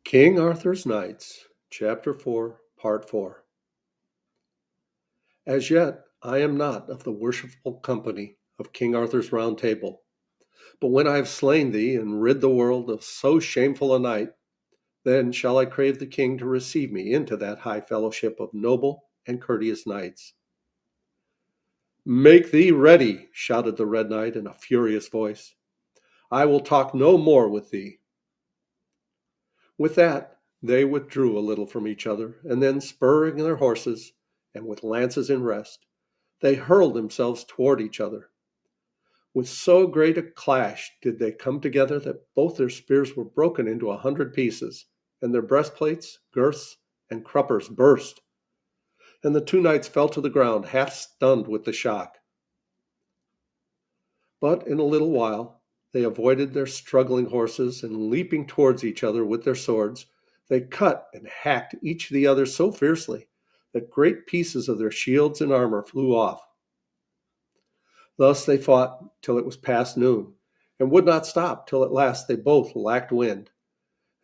King Arthur's Knights, Chapter 4, Part 4. As yet I am not of the worshipful company of King Arthur's Round Table, but when I have slain thee and rid the world of so shameful a knight, then shall I crave the king to receive me into that high fellowship of noble and courteous knights. Make thee ready, shouted the Red Knight in a furious voice. I will talk no more with thee. With that, they withdrew a little from each other, and then spurring their horses, and with lances in rest, they hurled themselves toward each other. With so great a clash did they come together that both their spears were broken into 100 pieces, and their breastplates, girths, and cruppers burst, and the two knights fell to the ground, half stunned with the shock. But in a little while they avoided their struggling horses, and leaping towards each other with their swords, they cut and hacked each the other so fiercely that great pieces of their shields and armor flew off. Thus they fought till it was past noon, and would not stop till at last they both lacked wind.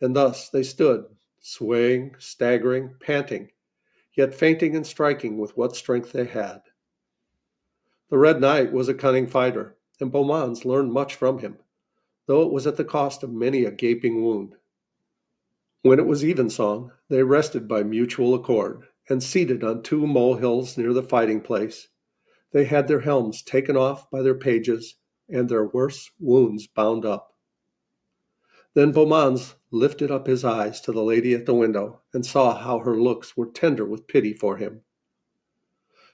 And thus they stood, swaying, staggering, panting, yet feinting and striking with what strength they had. The Red Knight was a cunning fighter, and Beaumans learned much from him, though it was at the cost of many a gaping wound. When it was evensong, they rested by mutual accord, and seated on two molehills near the fighting place, they had their helms taken off by their pages, and their worse wounds bound up. Then Beaumans lifted up his eyes to the lady at the window, and saw how her looks were tender with pity for him.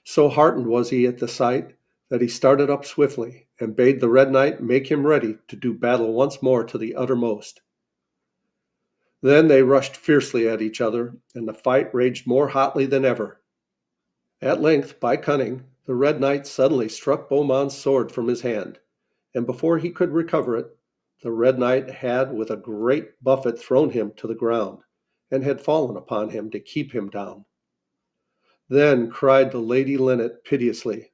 So heartened was he at the sight that he started up swiftly, and bade the Red Knight make him ready to do battle once more to the uttermost. Then they rushed fiercely at each other, and the fight raged more hotly than ever. At length, by cunning, the Red Knight suddenly struck Beaumans' sword from his hand, and before he could recover it, the Red Knight had with a great buffet thrown him to the ground, and had fallen upon him to keep him down. Then cried the Lady Lynette piteously,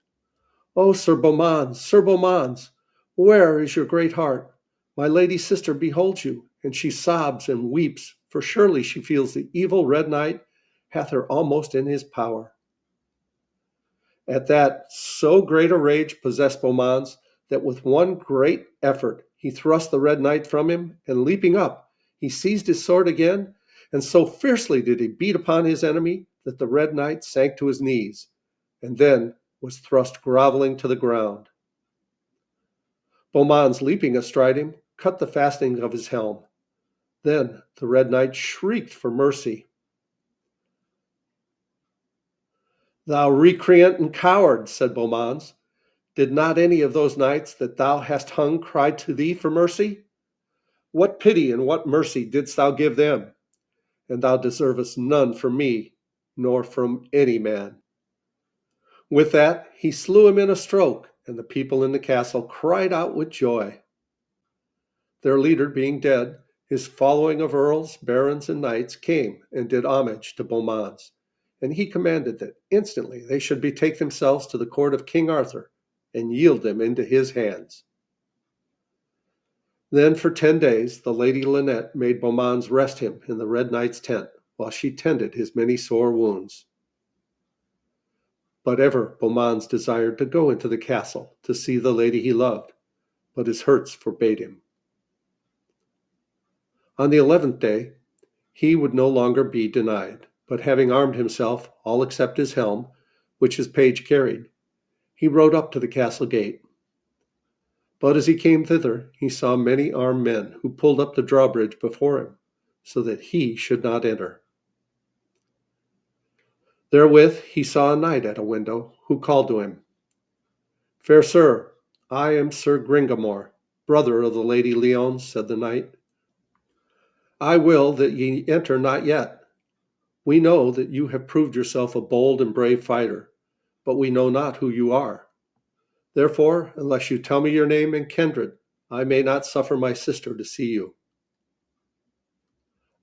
"O Sir Beaumans, Sir Beaumans, where is your great heart? My lady sister beholds you, and she sobs and weeps, for surely she feels the evil Red Knight hath her almost in his power." At that, so great a rage possessed Beaumans that with one great effort he thrust the Red Knight from him, and leaping up, he seized his sword again, and so fiercely did he beat upon his enemy that the Red Knight sank to his knees, and then was thrust groveling to the ground. Beaumans, leaping astride him, cut the fastening of his helm. Then the Red Knight shrieked for mercy. "Thou recreant and coward," said Beaumans, "did not any of those knights that thou hast hung cry to thee for mercy? What pity and what mercy didst thou give them? And thou deservest none from me, nor from any man." With that he slew him in a stroke, and the people in the castle cried out with joy. Their leader being dead, his following of earls, barons, and knights came and did homage to Beaumans, and he commanded that instantly they should betake themselves to the court of King Arthur, and yield them into his hands. Then for 10 days the Lady Lynette made Beaumans rest him in the Red Knight's tent, while she tended his many sore wounds. But ever Beaumans desired to go into the castle to see the lady he loved, but his hurts forbade him. On the 11th day he would no longer be denied, but having armed himself, all except his helm, which his page carried, he rode up to the castle gate. But as he came thither, he saw many armed men who pulled up the drawbridge before him, so that he should not enter. Therewith he saw a knight at a window, who called to him, "Fair sir, I am Sir Gringamore, brother of the Lady Lyones," said the knight. "I will that ye enter not yet. We know that you have proved yourself a bold and brave fighter, but we know not who you are. Therefore, unless you tell me your name and kindred, I may not suffer my sister to see you."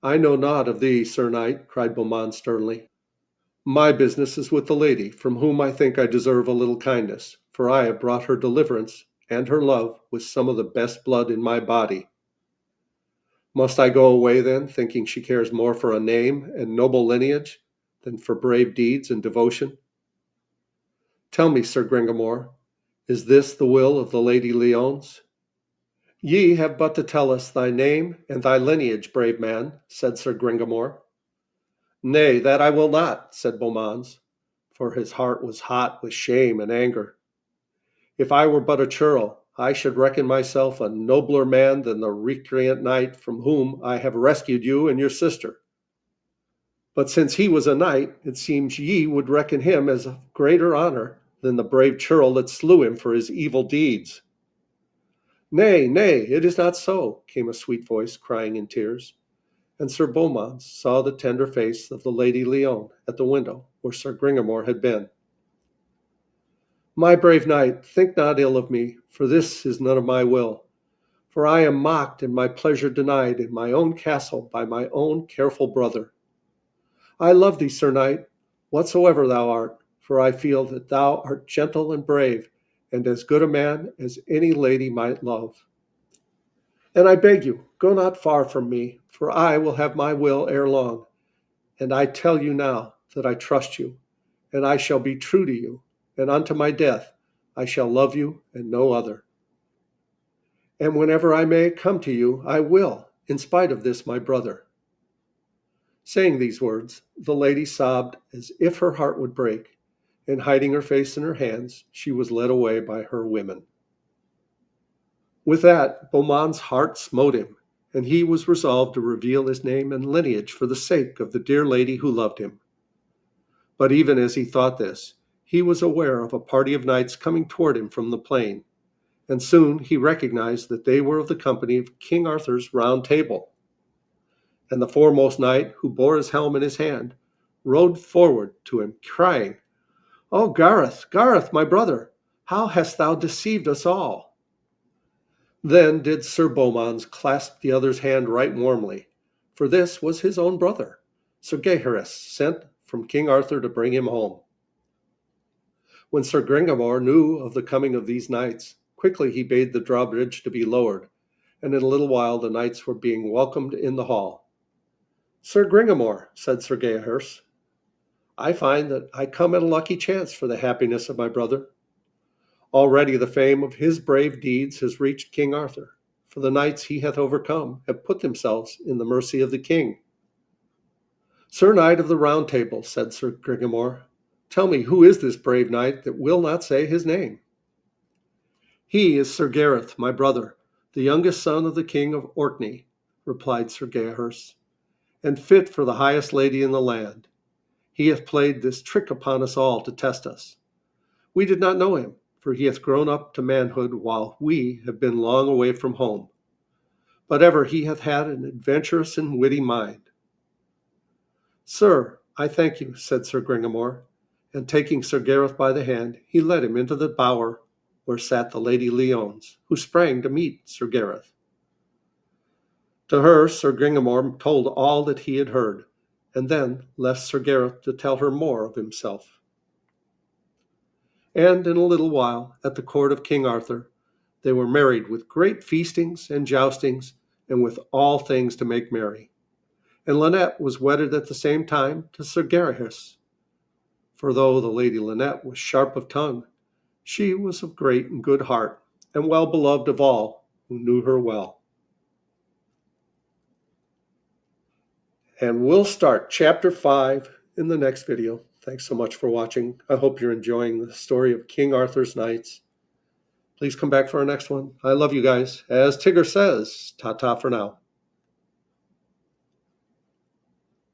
"I know naught of thee, Sir Knight," cried Beaumont sternly. "My business is with the lady, from whom I think I deserve a little kindness, for I have brought her deliverance and her love with some of the best blood in my body." Must I go away then, thinking she cares more for a name and noble lineage than for brave deeds and devotion? Tell me, Sir Gringamore, is this the will of the Lady Leones? Ye have but to tell us thy name and thy lineage, brave man, said Sir Gringamore. Nay, that I will not, said Beaumans, for his heart was hot with shame and anger. If I were but a churl, I should reckon myself a nobler man than the recreant knight from whom I have rescued you and your sister. But since he was a knight, it seems ye would reckon him as of greater honor than the brave churl that slew him for his evil deeds. Nay, nay, it is not so, came a sweet voice crying in tears, and Sir Beaumont saw the tender face of the Lady Leone at the window where Sir Gringamore had been. My brave knight, think not ill of me, for this is none of my will. For I am mocked and my pleasure denied in my own castle by my own careful brother. I love thee, Sir Knight, whatsoever thou art, for I feel that thou art gentle and brave, and as good a man as any lady might love. And I beg you, go not far from me, for I will have my will ere long. And I tell you now that I trust you, and I shall be true to you, and unto my death I shall love you and no other. And whenever I may come to you, I will, in spite of this my brother. Saying these words, the lady sobbed as if her heart would break, and hiding her face in her hands, she was led away by her women. With that, Beaumont's heart smote him, and he was resolved to reveal his name and lineage for the sake of the dear lady who loved him. But even as he thought this, he was aware of a party of knights coming toward him from the plain, and soon he recognized that they were of the company of King Arthur's Round Table. And the foremost knight, who bore his helm in his hand, rode forward to him, crying, "O Gareth, Gareth, my brother, how hast thou deceived us all?" Then did Sir Beaumont clasp the other's hand right warmly, for this was his own brother, Sir Gaheris, sent from King Arthur to bring him home. When Sir Gringamore knew of the coming of these knights, quickly he bade the drawbridge to be lowered, and in a little while the knights were being welcomed in the hall. "Sir Gringamore," said Sir Gaheris, "I find that I come at a lucky chance for the happiness of my brother. Already the fame of his brave deeds has reached King Arthur, for the knights he hath overcome have put themselves in the mercy of the king." "Sir Knight of the Round Table," said Sir Gringamore, "tell me who is this brave knight that will not say his name?" "He is Sir Gareth, my brother, the youngest son of the King of Orkney," replied Sir Gaheris, "and fit for the highest lady in the land. He hath played this trick upon us all to test us. We did not know him, for he hath grown up to manhood while we have been long away from home. But ever he hath had an adventurous and witty mind." "Sir, I thank you," said Sir Gringamore, and taking Sir Gareth by the hand, he led him into the bower where sat the Lady Leones, who sprang to meet Sir Gareth. To her Sir Gringamore told all that he had heard, and then left Sir Gareth to tell her more of himself. And in a little while, at the court of King Arthur, they were married with great feastings and joustings, and with all things to make merry. And Lynette was wedded at the same time to Sir Gaheris. For though the Lady Lynette was sharp of tongue, she was of great and good heart, and well beloved of all who knew her well. And we'll start Chapter 5 in the next video. Thanks so much for watching. I hope you're enjoying the story of King Arthur's Knights. Please come back for our next one. I love you guys. As Tigger says, ta-ta for now.